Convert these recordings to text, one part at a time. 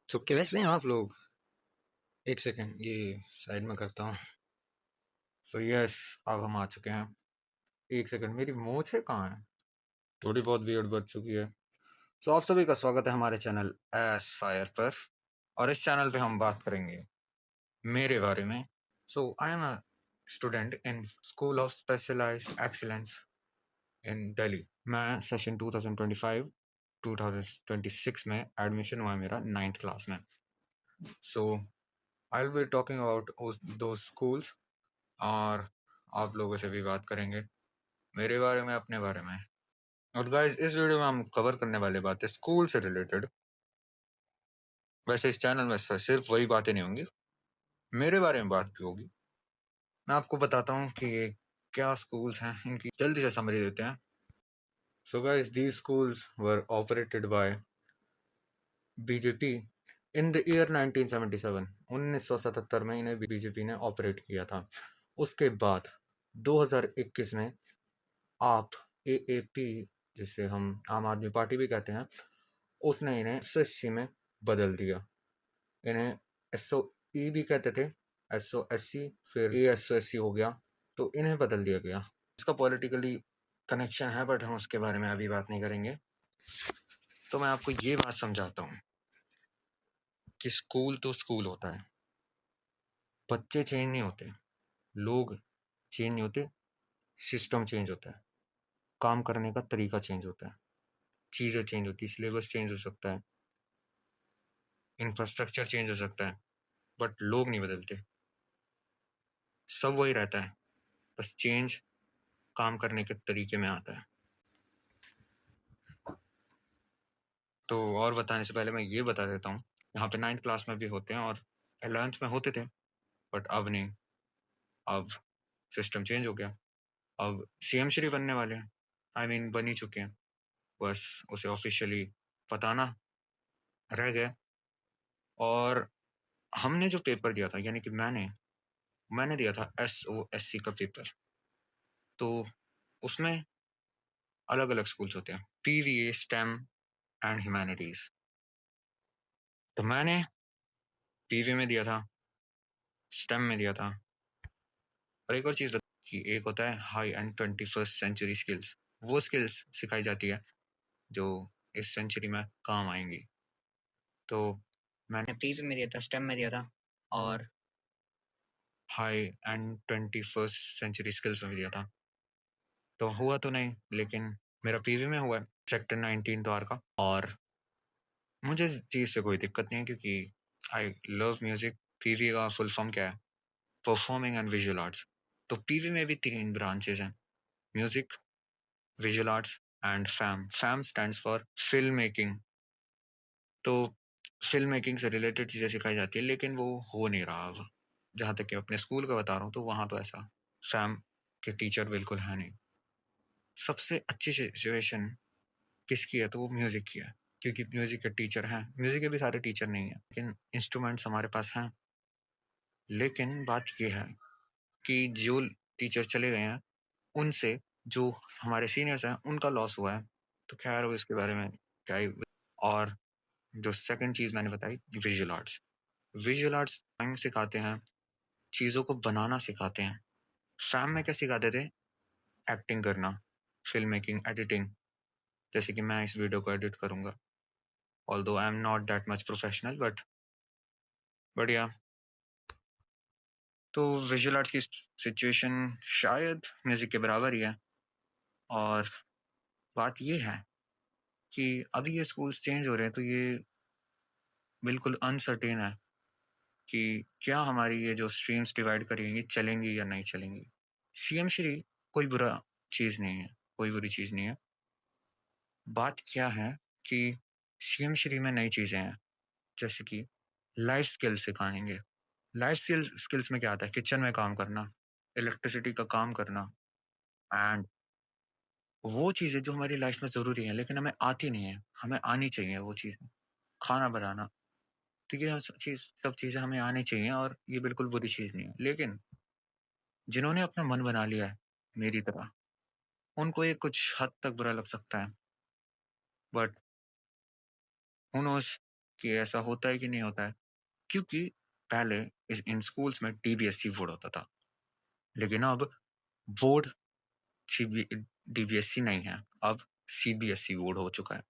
तो कैसे हैं आप लोग? एक सेकंड ये साइड में करता हूँ। सो यस, अब हम आ चुके हैं। एक सेकंड, मेरी मूछें कहाँ है? थोड़ी बहुत वियर्ड बच चुकी है। सो आप सभी का स्वागत है हमारे चैनल एस फायर पर। और इस चैनल पे हम बात करेंगे मेरे बारे में। So I am a student in school of specialised excellence in Delhi. मैं सेशन 2025 2026 में एडमिशन हुआ है मेरा 9th क्लास में। So I will be talking about दो स्कूल्स, और आप लोगों से भी बात करेंगे मेरे बारे में, अपने बारे में। और गाइस, इस वीडियो में हम कवर करने वाले बातें स्कूल से रिलेटेड। वैसे इस चैनल में सिर्फ वही बातें नहीं होंगी, मेरे बारे में बात भी होगी। मैं आपको बताता हूँ कि ये क्या स्कूल्स हैं, इनकी जल्दी से समरी देते हैं। So guys, these schools were operated by BJP in the year 1977। 1977 में इन्हें बीजेपी ने ऑपरेट किया था। उसके बाद 2021 में आप एएपी, जिसे हम आम आदमी पार्टी भी कहते हैं, उसने इन्हें एसएससी में बदल दिया। इन्हें एसओई भी कहते थे, एसओएससी, फिर एएसओएससी हो गया, तो इन्हें बदल दिया गया। इसका पॉलिटिकली कनेक्शन है, बट हम उसके बारे में अभी बात नहीं करेंगे। तो मैं आपको ये बात समझाता हूँ कि स्कूल तो स्कूल होता है, बच्चे चेंज नहीं होते, लोग चेंज नहीं होते, सिस्टम चेंज होता है, काम करने का तरीका चेंज होता है, चीज़ें चेंज होती है, सिलेबस चेंज हो सकता है, इंफ्रास्ट्रक्चर चेंज हो सकता है, बट लोग नहीं बदलते। सब वही रहता है, बस चेंज काम करने के तरीके में आता है। तो और बताने से पहले मैं ये बता देता हूँ, यहाँ पे 9th क्लास में भी होते हैं और 11th में होते थे, बट अब नहीं। अब सिस्टम चेंज हो गया। अब सीएम श्री बनने वाले हैं, आई मीन बन ही चुके हैं, बस उसे ऑफिशियली बताना रह गया। और हमने जो पेपर दिया था, यानी कि मैंने दिया था एसओएससी का पेपर, तो उसमें अलग अलग स्कूल्स होते हैं, पीवीए, स्टेम एंड ह्यूमैनिटीज। तो मैंने पीवी में दिया था, स्टेम में दिया था। और एक और चीज़ कि एक होता है high end 21st century skills, वो स्किल्स सिखाई जाती है जो इस सेंचुरी में काम आएंगी। तो मैंने पीवी में दिया था, स्टेम में दिया था, और high end 21st century skills में दिया था। तो हुआ तो नहीं, लेकिन मेरा पीवी में हुआ है, सेक्टर 19 द्वार का। और मुझे चीज़ से कोई दिक्कत नहीं है, क्योंकि आई लव म्यूजिक। पीवी का फुल फॉर्म क्या है? Performing and visual arts. तो पीवी में भी 3 ब्रांचेस हैं, music, visual arts and fam. Fam stands for film making. तो फिल्म मेकिंग से रिलेटेड चीज़ें सिखाई जाती है, लेकिन वो हो नहीं रहा अब। जहाँ तक कि अपने स्कूल का बता रहा हूँ, तो वहाँ तो ऐसा फैम के टीचर बिल्कुल है नहीं। सबसे अच्छी सिचुएशन किसकी है? तो वो म्यूजिक की है, क्योंकि म्यूजिक के टीचर हैं। म्यूजिक के भी सारे टीचर नहीं हैं, लेकिन इंस्ट्रूमेंट्स हमारे पास हैं। लेकिन बात ये है कि जो टीचर चले गए हैं, उनसे जो हमारे सीनियर्स हैं, उनका लॉस हुआ है। तो खैर, वो इसके बारे में क्या ही। और जो सेकंड चीज़ मैंने बताई, विजुअल आर्ट्स। विजुअल आर्ट्स सिखाते हैं, चीज़ों को बनाना सिखाते हैं। फैम में क्या सिखाते थे? एक्टिंग करना, फिल्म मेकिंग, एडिटिंग। जैसे कि मैं इस वीडियो को एडिट करूँगा, although I am not that much professional, but या। तो विजुअल आर्ट्स की सिचुएशन शायद म्यूजिक के बराबर ही है। और बात ये है कि अभी ये स्कूल्स चेंज हो रहे हैं, तो ये बिल्कुल अनसर्टेन है कि क्या हमारी ये जो स्ट्रीम्स डिवाइड करेंगी चलेंगी या नहीं चलेंगी। सीएम श्री कोई बुरा चीज़ नहीं है, कोई बुरी चीज़ नहीं है। बात क्या है कि सीएम श्री में नई चीज़ें हैं, जैसे कि लाइफ स्किल्स सिखाएंगे। लाइफ स्किल्स में क्या आता है? किचन में काम करना, इलेक्ट्रिसिटी का काम करना, एंड वो चीज़ें जो हमारी लाइफ में ज़रूरी है, लेकिन हमें आती नहीं है, हमें आनी चाहिए वो चीज़ें। खाना बनाना, तो ये सब चीज़ें हमें आनी चाहिए, और ये बिल्कुल बुरी चीज़ नहीं है। लेकिन जिन्होंने अपना मन बना लिया है मेरी तरह, उनको ये कुछ हद तक बुरा लग सकता है, बट हू नोस कि ऐसा होता है कि नहीं होता है, क्योंकि पहले इन स्कूल्स में डीवीएससी बोर्ड होता था, लेकिन अब बोर्ड डीवीएससी नहीं है, अब सीबीएसई बोर्ड हो चुका है।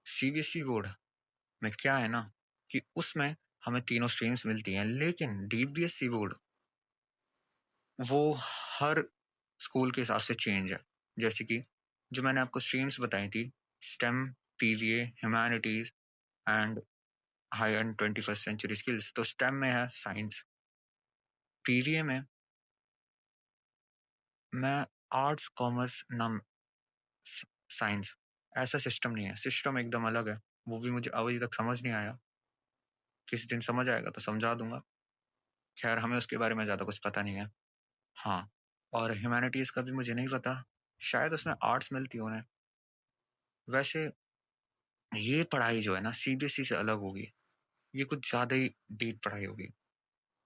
सीबीएसई बोर्ड में क्या है ना कि उसमें हमें तीनों स्ट्रीम्स मिलती हैं, लेकिन डीवीएससी बोर्ड वो हर स्कूल के हिसाब से चेंज है। जैसे कि जो मैंने आपको स्ट्रीम्स बताई थी, STEM, PVA, humanities and high end 21st century skills, तो स्टेम में है साइंस, पीवीए में मैं आर्ट्स, कॉमर्स, नाम साइंस, ऐसा सिस्टम नहीं है, सिस्टम एकदम अलग है। वो भी मुझे अभी तक समझ नहीं आया, किसी दिन समझ आएगा तो समझा दूंगा। खैर, हमें उसके बारे में ज़्यादा कुछ पता नहीं है। हाँ, और ह्यूमैनिटीज़ का भी मुझे नहीं पता, शायद उसमें आर्ट्स मिलती हो उन्हें। वैसे ये पढ़ाई जो है ना सीबीएसई से अलग होगी, ये कुछ ज़्यादा ही डीप पढ़ाई होगी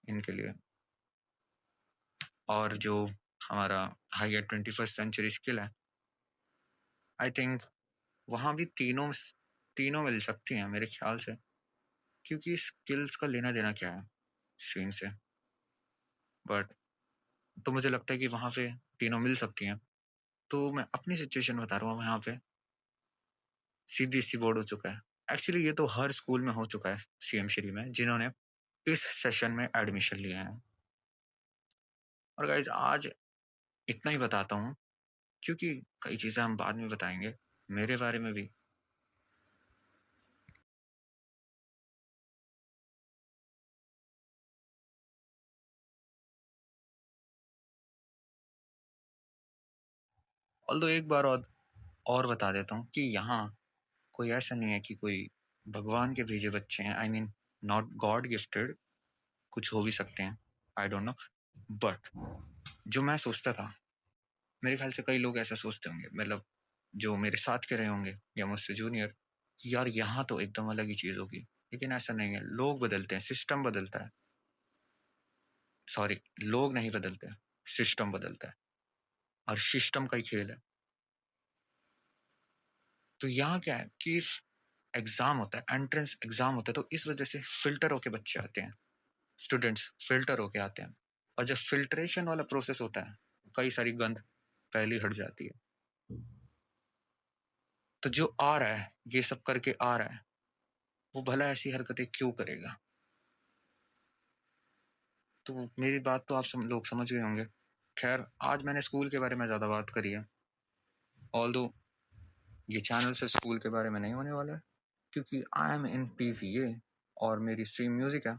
इनके लिए। और जो हमारा हायर 21st सेंचुरी स्किल है, आई थिंक वहाँ भी तीनों तीनों मिल सकती हैं मेरे ख्याल से, क्योंकि स्किल्स का लेना देना क्या है स्ट्रीम से। बट तो मुझे लगता है कि वहाँ पे तीनों मिल सकती हैं। तो मैं अपनी सिचुएशन बता रहा हूँ, यहाँ पे सीबीएसई बोर्ड हो चुका है। एक्चुअली ये तो हर स्कूल में हो चुका है सीएम श्री में, जिन्होंने इस सेशन में एडमिशन लिया है। और गाइज आज इतना ही बताता हूँ, क्योंकि कई चीज़ें हम बाद में बताएंगे मेरे बारे में भी। ऑल्दो एक बार और बता देता हूँ कि यहाँ कोई ऐसा नहीं है कि कोई भगवान के भेजे बच्चे हैं, I mean not God gifted, कुछ हो भी सकते हैं, आई डोंट नो। बट जो मैं सोचता था, मेरे ख्याल से कई लोग ऐसा सोचते होंगे, मतलब जो मेरे साथ के रहे होंगे या मुझसे जूनियर, कि यार यहाँ तो एकदम अलग ही चीज़ होगी। लेकिन ऐसा नहीं है, लोग बदलते हैं, सिस्टम बदलता है। सॉरी, लोग नहीं बदलते, सिस्टम बदलता है, और सिस्टम का ही खेल है। तो यहाँ क्या है कि एग्जाम होता है, एंट्रेंस एग्जाम होता है, तो इस वजह से फिल्टर होके बच्चे आते हैं, स्टूडेंट्स फिल्टर होके आते हैं। और जब फिल्ट्रेशन वाला प्रोसेस होता है, कई सारी गंद पहली हट जाती है। तो जो आ रहा है, ये सब करके आ रहा है, वो भला ऐसी हरकतें क्यों करेगा? तो मेरी बात तो आप लोग समझ गए होंगे। खैर, आज मैंने स्कूल के बारे में ज़्यादा बात करी है, ऑल्दो ये चैनल से स्कूल के बारे में नहीं होने वाला है, क्योंकि आई एम इन पीवीए और मेरी स्ट्रीम म्यूज़िक है।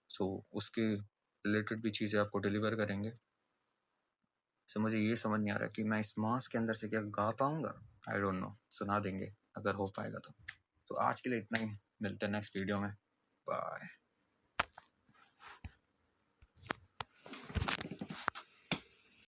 सो उसके रिलेटेड भी चीज़ें आपको डिलीवर करेंगे। सो मुझे ये समझ नहीं आ रहा कि मैं इस मास के अंदर से क्या गा पाऊँगा। आई डोंट नो, सुना देंगे अगर हो पाएगा तो। आज के लिए इतना ही, मिलते हैं नेक्स्ट वीडियो में। बाय।